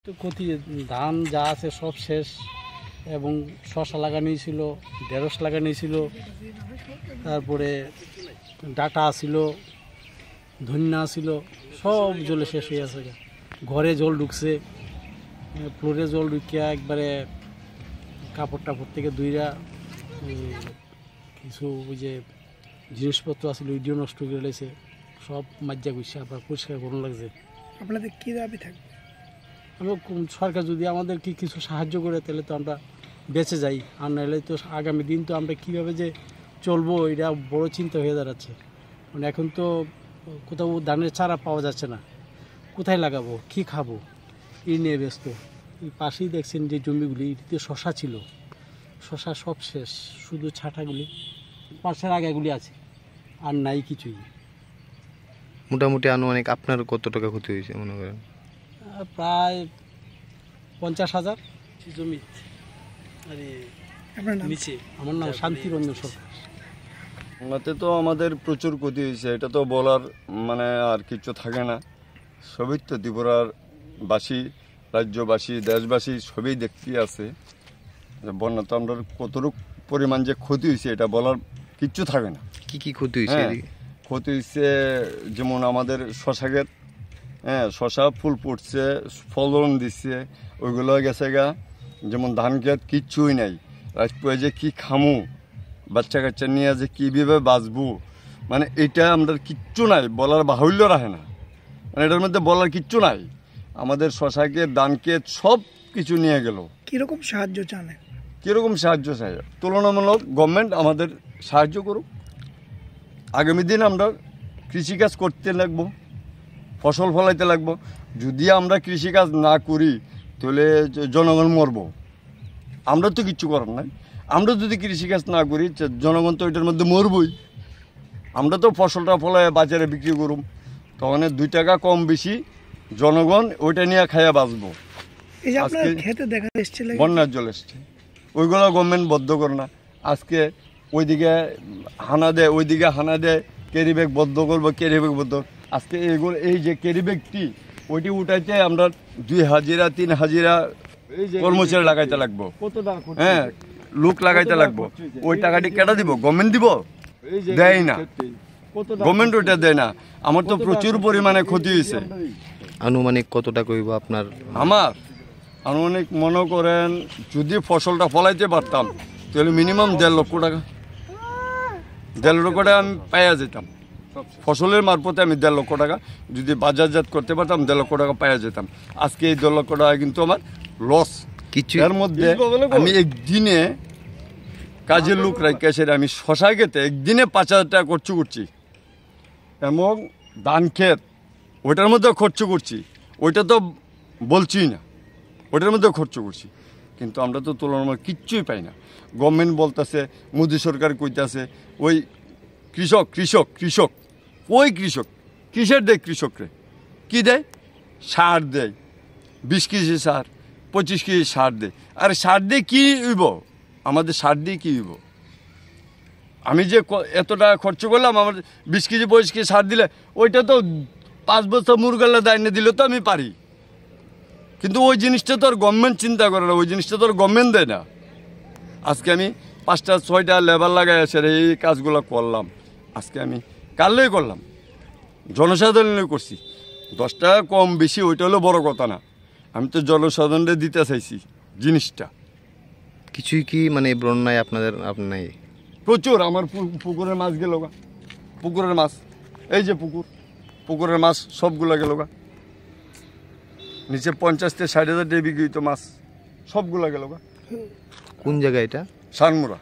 তো ক্ষতি, ধান যা আছে সব শেষ এবং শসা লাগানো ছিল, ঢেঁড়স লাগানো ছিল, তারপরে ডাটা ছিল, ধনিয়া ছিল, সব জলে শেষ হয়ে আছে। ঘরে জল ঢুকছে, ফ্লোরে জল ঢুকিয়া একবারে কাপড় টাপড় থেকে দুইরা কিছু ওই যে জিনিসপত্র আছিল ওইটিও নষ্ট করে লেছে, সব মাজ্জা গুছা আবার পরিষ্কার করুন লাগছে। আপনাদের কী দাবি থাকবে? সরকার যদি আমাদের কিছু সাহায্য করে তাহলে তো আমরা বেঁচে যাই, আর নাহলে তো আগামী দিন তো আমরা কীভাবে যে চলবো এটা বড় চিন্তা হয়ে দাঁড়াচ্ছে। মানে এখন তো কোথাও ধানের চারা পাওয়া যাচ্ছে না, কোথায় লাগাবো, কী খাবো, এই নিয়ে ব্যস্ত। এই পাশেই দেখছেন যে জমিগুলি, এটিতে শশা ছিল, শশা সব শেষ, শুধু ছাটাগুলি, পাশের আগাগুলি আছে, আর নাই কিছুই। মোটামুটি আনুমানিক আপনার কত টাকা ক্ষতি হয়েছে মনে করেন? প্রায় 50,000 জমি। নিচে আমার নাম শান্তিরঞ্জন সরকার। বাংলাতে তো আমাদের প্রচুর ক্ষতি হয়েছে, এটা তো বলার মানে আর কিছু থাকে না। সবই তো ত্রিপুরার বাসী, রাজ্যবাসী, দেশবাসী সবই দেখতে আছে যে বন্যা তো আমরা কতটুকু পরিমাণ যে ক্ষতি হয়েছে এটা বলার কিচ্ছু থাকে না। কি কি ক্ষতি হয়েছে? ক্ষতি হয়েছে যেমন আমাদের শশা ক্ষেত, শশা ফুল ফুটছে, ফলন দিচ্ছে, ওইগুলো গেছে গা। যেমন ধান ক্ষেত কিচ্ছুই নাই, রাজপুরে যে কী খামু, বাচ্চা কাচ্চা নিয়ে যে কীভাবে বাঁচবো, মানে এটা আমরা কিচ্ছু নাই, বলার বাহুল্য রাখে না। মানে এটার মধ্যে বলার কিচ্ছু নাই। আমাদের শশা ক্ষেত, ধান ক্ষেত সব কিছু নিয়ে গেল। কীরকম সাহায্য চান? কীরকম সাহায্য চাই? তুলনামূলক গভর্নমেন্ট আমাদের সাহায্য করুক। আগামী দিন আমরা কৃষিকাজ করতে লাগবো, ফসল ফলাইতে লাগবো। যদি আমরা কৃষিকাজ না করি তাহলে জনগণ মরবো। আমরা তো কিচ্ছু করার নাই। আমরা যদি কৃষিকাজ না করি জনগণ তো এটার মধ্যে মরবই। আমরা তো ফসলটা ফলায় বাজারে বিক্রি করুম, তখন 2 টাকা কম বেশি জনগণ ওইটা নিয়ে খাইয়া বাঁচবো। আজকে বন্যার জল এসছে, ওইগুলো গভর্নমেন্ট বদ্ধ করে না। আজকে ওইদিকে হানা দেয়, ওইদিকে হানা দেয়, ক্যারি ব্যাগ বদ্ধ করবো, ক্যারি ব্যাগ বদ্ধ। আজকে এগুলো এই যে ক্যারি ব্যাগটি ওইটি উঠাইতে আমরা 2 হাজিরা 3 হাজিরা কর্মচারী লাগাইতে লাগবো, লোক লাগাইতে লাগবো। ওই টাকাটি কেটে দিব, গভর্নমেন্ট দিব? দেয় না, গভর্নমেন্ট ওইটা দেয় না। আমার তো প্রচুর পরিমাণে ক্ষতি হয়েছে। আনুমানিক কত টাকা হইব আপনার? আমার আনুমানিক মনে করেন যদি ফসলটা ফলাইতে পারতাম তাহলে মিনিমাম 1.5 লক্ষ টাকা, 1.5 লক্ষ টাকা আমি পাইয়া যেতাম। ফসলের মারফতে আমি 1.5 লক্ষ টাকা যদি বাজারজাত করতে পারতাম 1.5 লক্ষ টাকা পাইয়া যেতাম। আজকে এই 1.5 লক্ষ টাকা কিন্তু আমার লস। এর মধ্যে আমি একদিনে কাজের লোক রাখি, আমি শশা খেতে একদিনে 5,000 টাকা খরচ করছি, এবং ধান ক্ষেত ওইটার মধ্যেও খরচ করছি, ওইটা তো বলছি না, ওইটার মধ্যেও খরচ করছি। কিন্তু আমরা তো তুলনামূলক কিচ্ছুই পাই না। গভর্নমেন্ট বলতেছে, মোদী সরকার কইতাছে ওই কৃষক কৃষক কৃষক, ওই কৃষক কিসের দেয়? কৃষকরে কি দেয়? সার দেয়, 20 কেজি সার, 25 কেজি সার দেয়। আর সার দিয়ে কী হইব? আমাদের সার দিয়ে কী হইব? আমি যে এত টাকা খরচ করলাম, আমার 20 কেজি 25 কেজি সার দিলে ওইটা তো 5 বছর মুরগাল্লা দায়নে দিলে তো আমি পারি। কিন্তু ওই জিনিসটা তো আর গভর্নমেন্ট চিন্তা করে না, ওই জিনিসটা তো আর গভর্নমেন্ট দেয় না। আজকে আমি 5টা 6টা লেবার লাগাই আছে এই কাজগুলো করলাম। আজকে আমি কালই করলাম, জনসাধারণের করছি। 10 টাকা কম বেশি ওইটা হলো বড় কথা না, আমি তো জনসাধারণের দিতে চাইছি জিনিসটা। কিছুই কি মানে বন্যায় আপনাদের নাই? প্রচুর। আমার পুকুরের মাছ গেল গা, পুকুরের মাছ, এই যে পুকুরের মাছ সবগুলো গেল গা। নিচে 50 থেকে 60,000 টাকা বিক্রি হইতো মাছ, সবগুলো গেল গা। কোন জায়গায় এটা? সানমুরা।